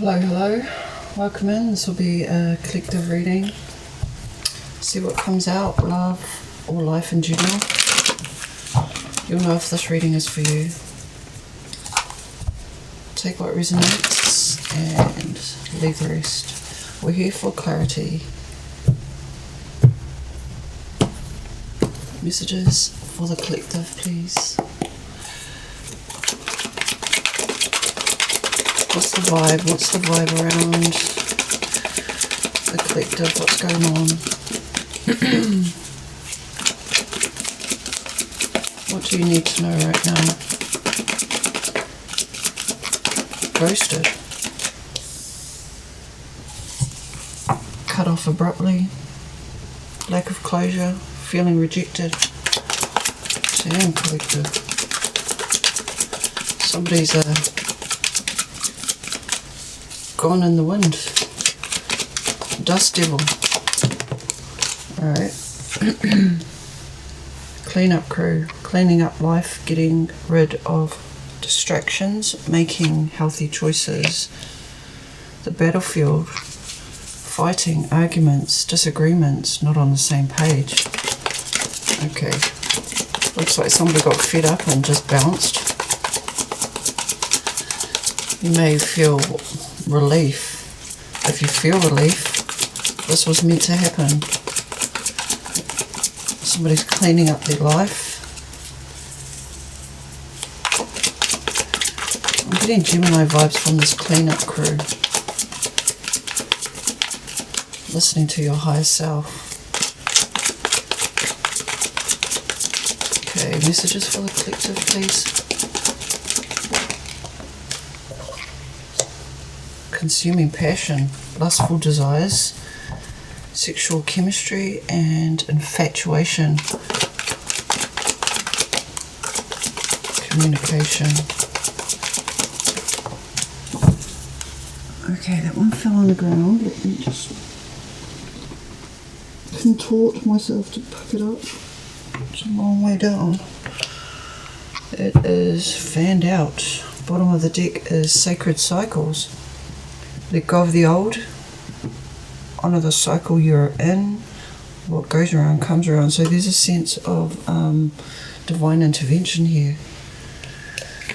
Hello, hello. Welcome in. This will be a collective reading. See what comes out, love or life in general. You'll know if this reading is for you. Take what resonates and leave the rest. We're here for clarity. Messages for the collective, please. What's the vibe? What's the vibe around the collective? What's going on? What do you need to know right now? Ghosted. Cut off abruptly. Lack of closure. Feeling rejected. Damn, collective. Somebody's gone in the wind. Dust devil. Alright. Clean up crew. Cleaning up life. Getting rid of distractions. Making healthy choices. The battlefield. Fighting. Arguments. Disagreements. Not on the same page. Okay. Looks like somebody got fed up and just bounced. You may feel relief. If you feel relief, this was meant to happen. Somebody's cleaning up their life. I'm getting Gemini vibes from this cleanup crew. Listening to your higher self. Okay, messages for the collective, please. Consuming passion, lustful desires, sexual chemistry, and infatuation. Communication. Okay, that one fell on the ground. Let me just contort myself to pick it up. It's a long way down. It is fanned out. Bottom of the deck is sacred cycles. Let go of the old. Honour the cycle you're in. What goes around comes around. So there's a sense of divine intervention here.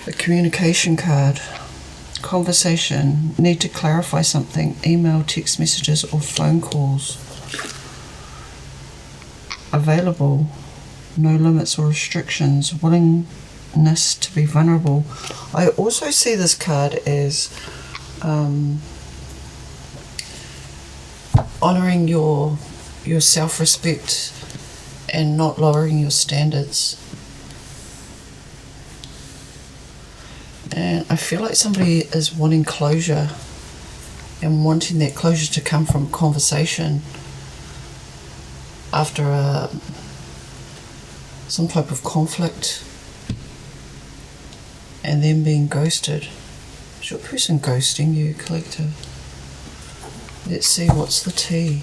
The communication card. Conversation. Need to clarify something. Email, text messages or phone calls. Available. No limits or restrictions. Willingness to be vulnerable. I also see this card as honouring your self-respect and not lowering your standards. And I feel like somebody is wanting closure and wanting that closure to come from conversation after some type of conflict and then being ghosted. Is your person ghosting you, collective? Let's see, what's the tea?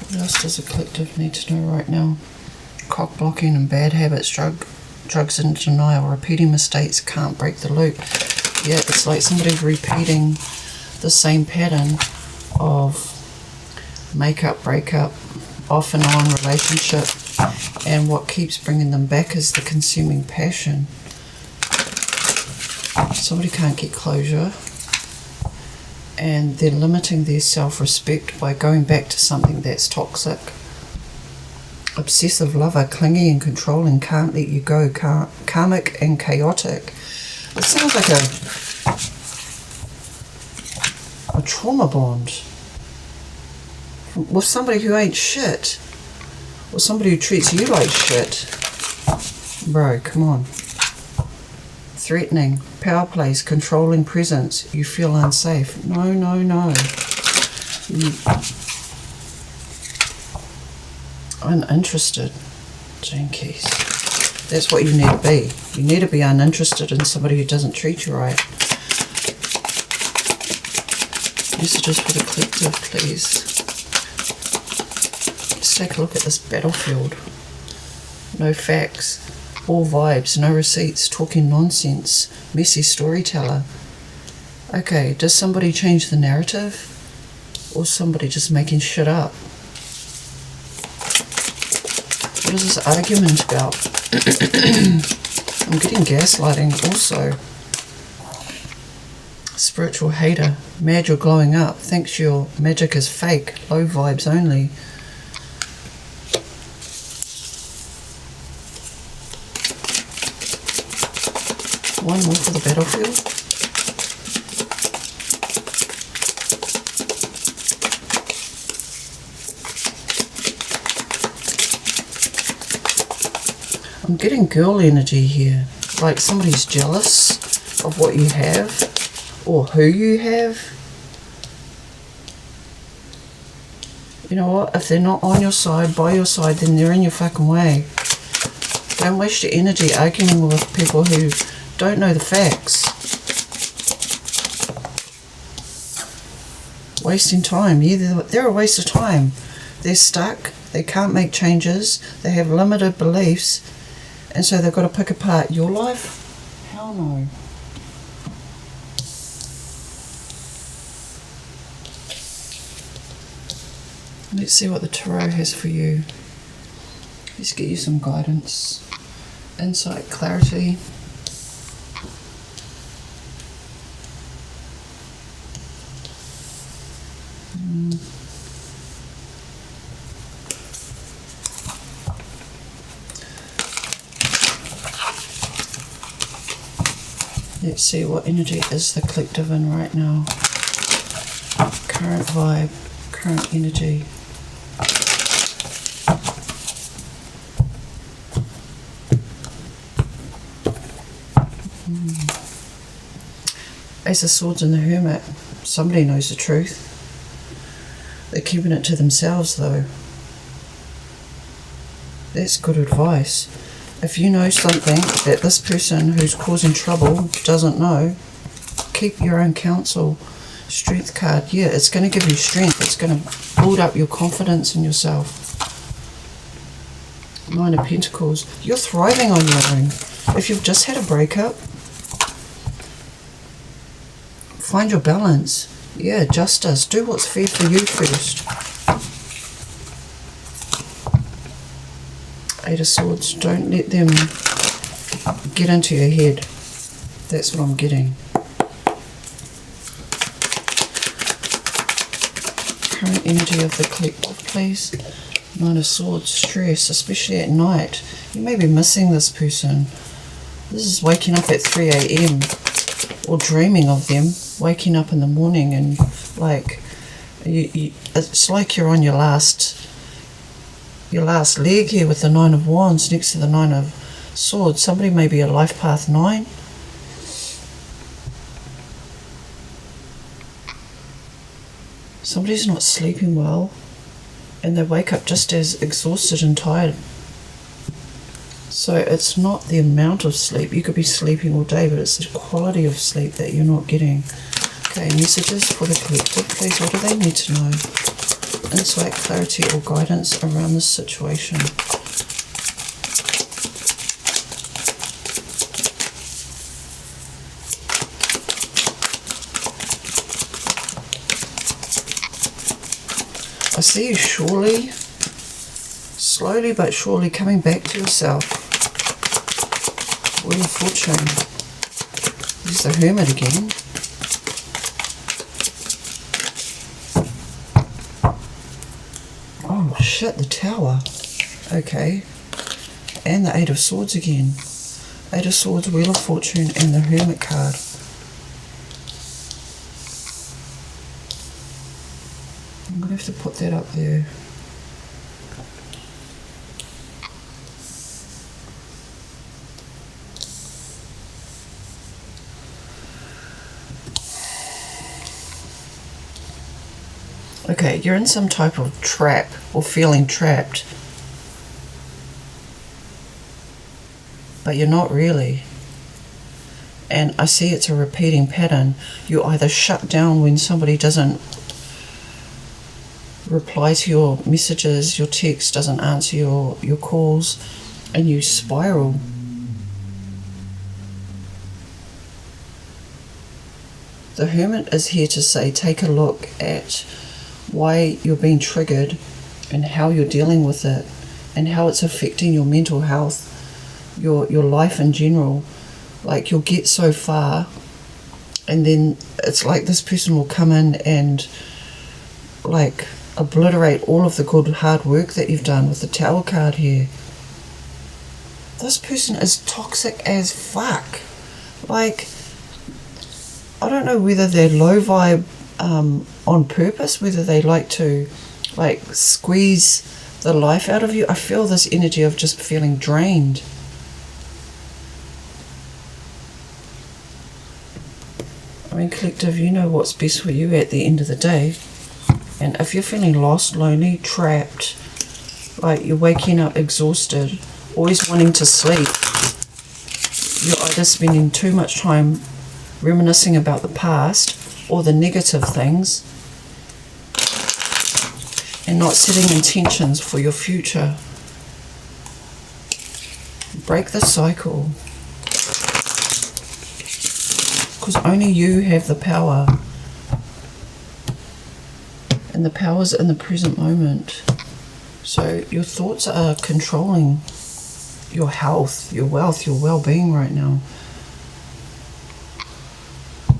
What else does a collective need to know right now? Cock blocking and bad habits, drugs and denial, repeating mistakes, can't break the loop. Yeah, it's like somebody's repeating the same pattern of make-up, break-up, off and on relationship, and what keeps bringing them back is the consuming passion. Somebody can't get closure and they're limiting their self-respect by going back to something that's toxic. Obsessive lover, clingy and controlling, can't let you go, karmic and chaotic. It sounds like a trauma bond with somebody who ain't shit, or somebody who treats you like shit. Bro, come on. Threatening, power plays, controlling presence. You feel unsafe. No, no, no. Uninterested. Jinkies. That's what you need to be. You need to be uninterested in somebody who doesn't treat you right. Messages for the collective, please. Let's take a look at this battlefield. No facts. All vibes, no receipts, talking nonsense, messy storyteller. Okay, does somebody change the narrative? Or somebody just making shit up? What is this argument about? I'm getting gaslighting also. Spiritual hater. Mad you're glowing up. Thinks your magic is fake. Low vibes only. One more for the battlefield. I'm getting girl energy here. Like somebody's jealous of what you have or who you have. You know what? If they're not on your side, by your side, then they're in your fucking way. Don't waste your energy arguing with people who don't know the facts. Wasting time. Yeah, they're a waste of time. They're stuck. They can't make changes. They have limited beliefs. And so they've got to pick apart your life? Hell no. Let's see what the tarot has for you. Let's get you some guidance, insight, clarity. Let's see what energy is the collective in right now. Current vibe, current energy. Ace of Swords and the Hermit. Somebody knows the truth. They're keeping it to themselves though. That's good advice. If you know something that this person who's causing trouble doesn't know, keep your own counsel. Strength card. Yeah, it's going to give you strength. It's going to build up your confidence in yourself. Nine of Pentacles. You're thriving on your own. If you've just had a breakup, find your balance. Yeah, justice. Do what's fair for you first. Eight of Swords. Don't let them get into your head. That's what I'm getting. Current energy of the collective, please. Nine of Swords. Stress, especially at night. You may be missing this person. This is waking up at 3 a.m. or dreaming of them. Waking up in the morning and like it's like you're on your last leg here with the Nine of Wands next to the Nine of Swords. Somebody may be a life path 9. Somebody's not sleeping well and they wake up just as exhausted and tired. So it's not the amount of sleep. You could be sleeping all day, but it's the quality of sleep that you're not getting. Okay, messages for the collective, please. What do they need to know? Insight, clarity, or guidance around this situation. I see you slowly but surely coming back to yourself. Wheel of Fortune. There's the Hermit again. Oh shit, the Tower. Okay. And the Eight of Swords again. Eight of Swords, Wheel of Fortune, and the Hermit card. I'm going to have to put that up there. Okay, you're in some type of trap or feeling trapped. But you're not really. And I see it's a repeating pattern. You either shut down when somebody doesn't reply to your messages, your text, doesn't answer your calls, and you spiral. The Hermit is here to say, take a look at why you're being triggered and how you're dealing with it and how it's affecting your mental health, your life in general. Like, you'll get so far and then it's like this person will come in and like obliterate all of the good hard work that you've done with the Tower card here. This person is toxic as fuck. Like, I don't know whether they're low vibe on purpose, whether they like to like squeeze the life out of you. I feel this energy of just feeling drained. I mean, collective, you know what's best for you at the end of the day. And if you're feeling lost, lonely, trapped, like you're waking up exhausted, always wanting to sleep, you're either spending too much time reminiscing about the past or the negative things and not setting intentions for your future. Break the cycle. Because only you have the power. And the power's in the present moment. So your thoughts are controlling your health, your wealth, your well-being right now.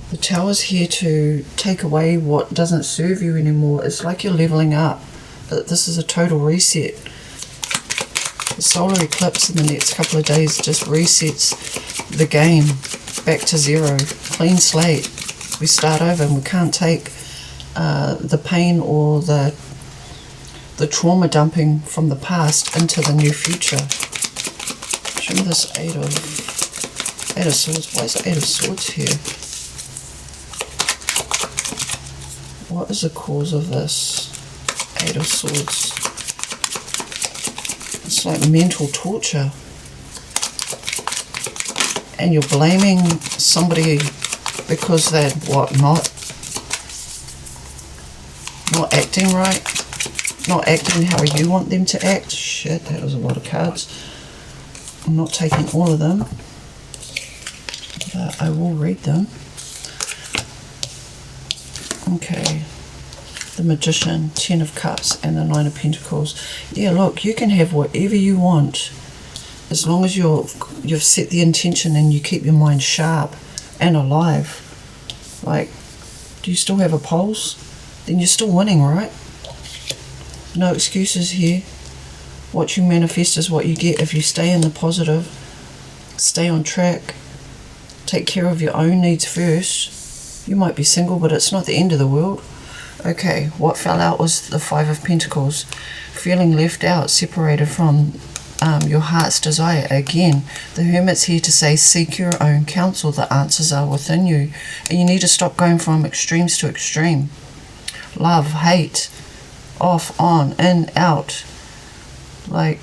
The Tower's here to take away what doesn't serve you anymore. It's like you're leveling up. This is a total reset. The solar eclipse in the next couple of days just resets the game back to zero. Clean slate. We start over and we can't take the pain or the trauma dumping from the past into the new future. Show me this Eight of Swords. Why is the Eight of Swords here? What is the cause of this Eight of Swords? It's like mental torture. And you're blaming somebody because they're not acting right, not acting how you want them to act. Shit, that was a lot of cards. I'm not taking all of them, but I will read them. Okay, the Magician, Ten of Cups, and the Nine of Pentacles. Yeah, look, you can have whatever you want as long as you've set the intention and you keep your mind sharp and alive. Like, do you still have a pulse? Then you're still winning, right? No excuses here. What you manifest is what you get. If you stay in the positive, stay on track, take care of your own needs first. You might be single, but it's not the end of the world. Okay, what fell out was the Five of Pentacles. Feeling left out, separated from your heart's desire. Again, the Hermit's here to say, seek your own counsel. The answers are within you. And you need to stop going from extremes to extreme. Love, hate, off, on, in, out. Like,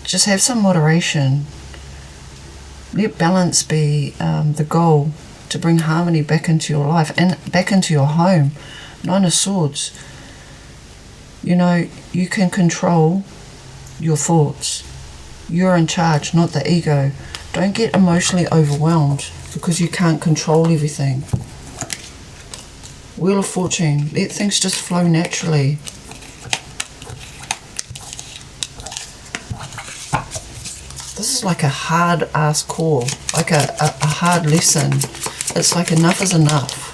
just have some moderation. Let balance be the goal, to bring harmony back into your life and back into your home. Nine of Swords. You know, you can control your thoughts. You're in charge, not the ego. Don't get emotionally overwhelmed because you can't control everything. Wheel of Fortune. Let things just flow naturally. This is like a hard ass call, like a hard lesson. It's like enough is enough.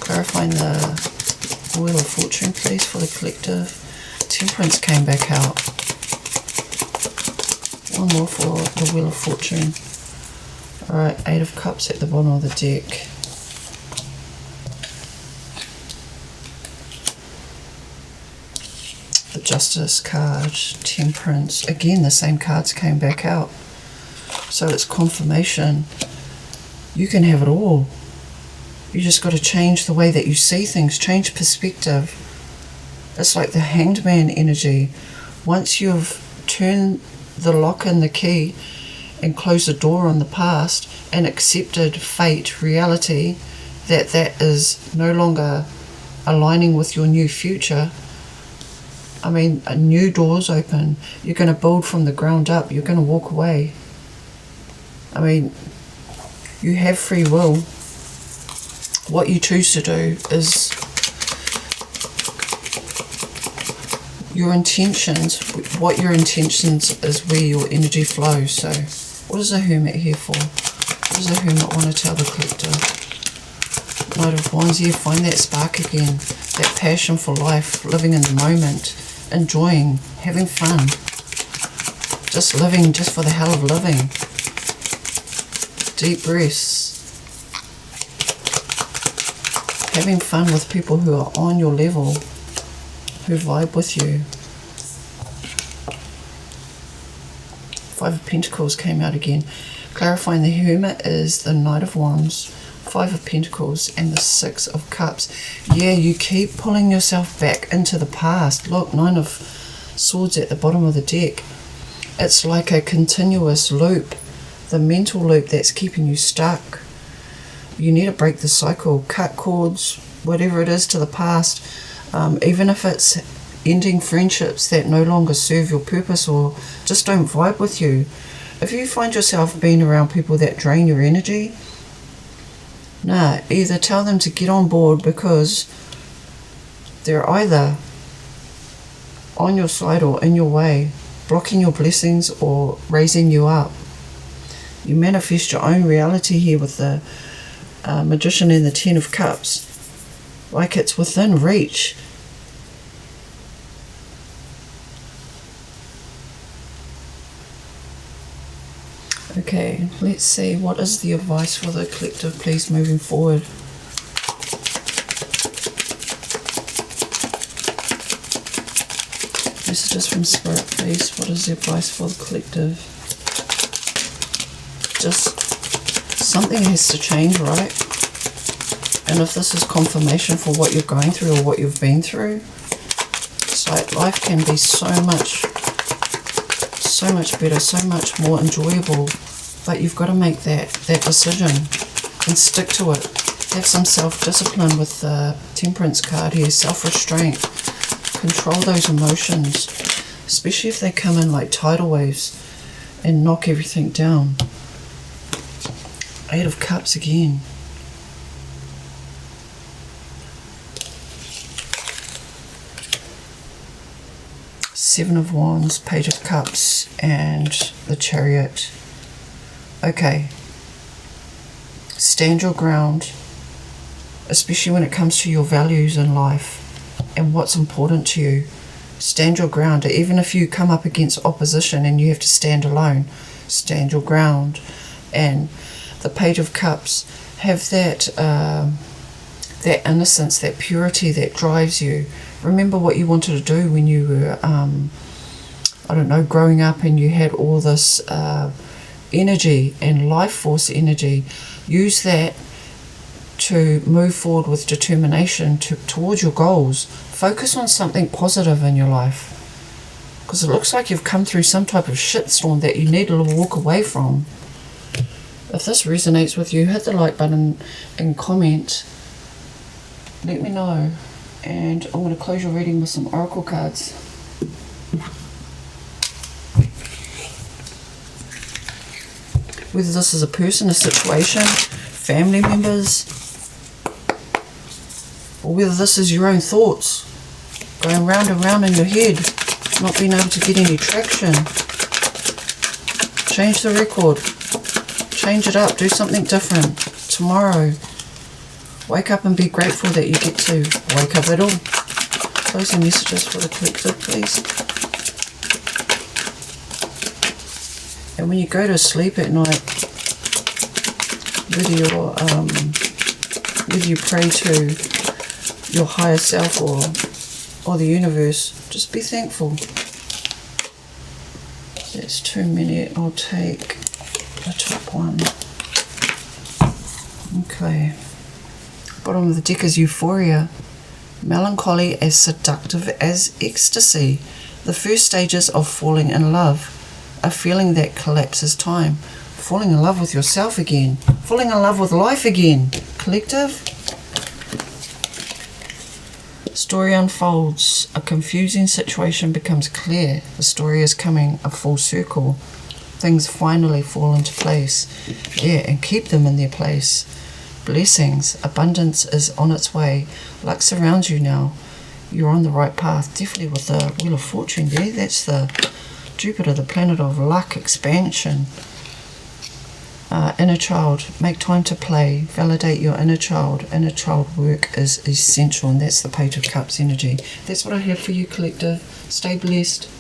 Clarifying the Wheel of Fortune, please, for the collective. Temperance came back out. One more for the Wheel of Fortune. Alright, Eight of Cups at the bottom of the deck. The Justice card, Temperance. Again, the same cards came back out. So it's confirmation. You can have it all. You just got to change the way that you see things, change perspective. It's like the Hanged Man energy. Once you've turned the lock and the key and closed the door on the past and accepted fate, reality, that is no longer aligning with your new future, I mean, a new door's open. You're going to build from the ground up. You're going to walk away. I mean, you have free will. what you choose to do is your intentions. What your intentions is where your energy flows. So what is the Hermit here for? What does the Hermit want to tell the collective? Knight of Wands, yeah, find that spark again, that passion for life, living in the moment, enjoying, having fun, just living just for the hell of living. Deep breaths, having fun with people who are on your level, who vibe with you. Five of Pentacles came out again, clarifying the Hermit is the Knight of Wands, Five of Pentacles, and the Six of Cups. Yeah, you keep pulling yourself back into the past. Look, Nine of Swords at the bottom of the deck. It's like a continuous loop, the mental loop that's keeping you stuck. You need to break the cycle, cut cords, whatever it is to the past, even if it's ending friendships that no longer serve your purpose or just don't vibe with you. If you find yourself being around people that drain your energy, either tell them to get on board, because they're either on your side or in your way, blocking your blessings or raising you up. You manifest your own reality here with the Magician and the Ten of Cups, like it's within reach. Okay, let's see, what is the advice for the collective, please, moving forward? Messages from Spirit, please. What is the advice for the collective? Just something has to change, right? And if this is confirmation for what you're going through or what you've been through, it's like life can be so much better, so much more enjoyable. But you've got to make that decision and stick to it. Have some self-discipline with the Temperance card here, self-restraint. Control those emotions, especially if they come in like tidal waves and knock everything down. Eight of Cups again. Seven of Wands, Page of Cups, and the Chariot. Okay, stand your ground, especially when it comes to your values in life and what's important to you. Stand your ground. Even if you come up against opposition and you have to stand alone, stand your ground. And the Page of Cups, have that innocence, that purity that drives you. Remember what you wanted to do when you were, I don't know, growing up, and you had all this energy and life force energy. Use that to move forward with determination towards your goals. Focus on something positive in your life, because it looks like you've come through some type of shitstorm that you need to walk away from. If this resonates with you, hit the like button and comment. Let me know. And I'm going to close your reading with some oracle cards. Whether this is a person, a situation, family members, or whether this is your own thoughts going round and round in your head, not being able to get any traction. Change the record. Change it up. Do something different. Tomorrow, wake up and be grateful that you get to wake up at all. Closing messages for the collective, please. And when you go to sleep at night, whether you pray to your higher self or the universe, just be thankful. That's too many. I'll take the top one. Okay. Bottom of the deck is Euphoria. Melancholy as seductive as ecstasy. The first stages of falling in love. A feeling that collapses time. Falling in love with yourself again. Falling in love with life again. Collective. Story unfolds. A confusing situation becomes clear. The story is coming a full circle. Things finally fall into place. Yeah, and keep them in their place. blessings. Abundance is on its way. Luck surrounds you now. You're on the right path. Definitely with the Wheel of Fortune there. That's the Jupiter, the planet of luck, expansion. Inner child. Make time to play. Validate your inner child. Inner child work is essential, and that's the Page of Cups energy. That's what I have for you, collective. Stay blessed.